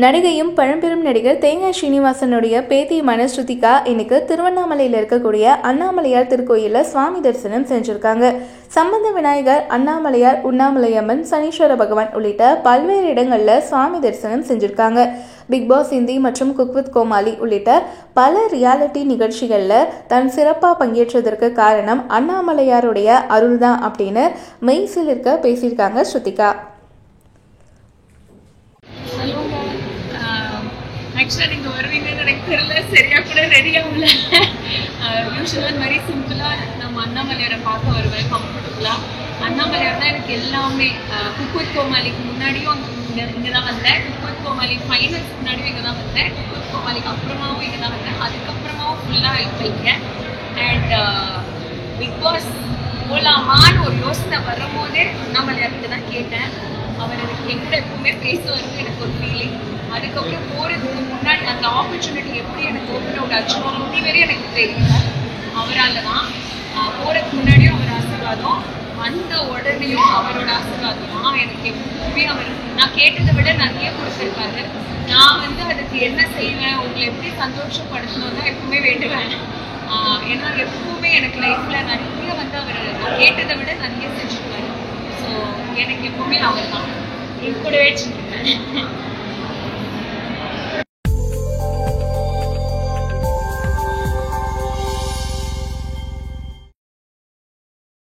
நடிகையும் பழம்பெரும் நடிகர் தேங்காய் ஸ்ரீனிவாசனுடைய பேத்தி மனஸ்ருதிகா இன்னைக்கு திருவண்ணாமலையில் இருக்கக்கூடிய அண்ணாமலையார் திருக்கோயிலில் சுவாமி தரிசனம் செஞ்சிருக்காங்க. சம்பந்த விநாயகர், அண்ணாமலையார், உண்ணாமலையம்மன், சனீஸ்வர பகவான் உள்ளிட்ட பல்வேறு இடங்களில் சுவாமி தரிசனம் செஞ்சிருக்காங்க. பிக் பாஸ் ஹிந்தி மற்றும் குக் வித் கோமாளி உள்ளிட்ட பல ரியாலிட்டி நிகழ்ச்சிகளில் தன் சிறப்பாக பங்கேற்றதற்கு காரணம் அண்ணாமலையாருடைய அருள் தான் அப்படின்னு மெய்சிலிருக்க பேசியிருக்காங்க ஸ்ருதிகா. ஆக்சுவலாக நீங்கள் வருவீங்கன்னு எனக்கு தெரியல, சரியாக கூட ரெடி ஆகல. யூஸ்வலாக மாதிரி சிம்பிளாக நம்ம அண்ணாமலையாரை பார்க்க வருவேன் கம்ஃபர்டபுளாக. அண்ணாமலையார் தான் எனக்கு எல்லாமே. குக் வித் கோமாளிக்கு முன்னாடியும் இங்கே தான் வந்தேன், குக் வித் கோமாளி ஃபைனல்ஸ் முன்னாடியும் இங்கே தான் வந்தேன், குக் வித் கோமாளிக்கு அப்புறமாவும் இங்கே தான் வந்தேன், அதுக்கப்புறமாவும் ஃபுல்லாக இருக்கேன். அண்ட் பிக் பாஸ் போகலாமான்னு ஒரு யோசனை வரும்போதே அண்ணாமலையார்கிட்ட தான் கேட்டேன். அவர் எனக்கு எங்கே எப்பவுமே பேசுவாருன்னு எனக்கு ஒரு ஃபீலிங். அதுக்கப்புறம் போகிறதுக்கு முன்னாடி அந்த ஆப்பர்ச்சுனிட்டி எப்படி எனக்கு ஓப்பன் அவுட் ஆச்சுன்னா இன்னி வரையும் எனக்கு தெரியல. அவரால் தான். போகிறதுக்கு முன்னாடியும் அவர் ஆசீர்வாதம், வந்த உடனேயும் அவரோட ஆசீர்வாதம் தான் எனக்கு எப்பவுமே. அவர் நான் கேட்டதை விட நிறைய கொடுத்துருக்காரு. நான் அதுக்கு என்ன செய்வேன், உங்களை எப்படி சந்தோஷப்படுத்தணும் தான் எப்பவுமே வேண்டுவேன். ஏன்னா எப்பவுமே எனக்கு லைஃப்பில் நிறைய அவர் நான் கேட்டதை விட நிறைய செஞ்சுருக்காரு. ஸோ எனக்கு எப்பவுமே அவர் தான் என் கூடவே வச்சுருக்கேன்.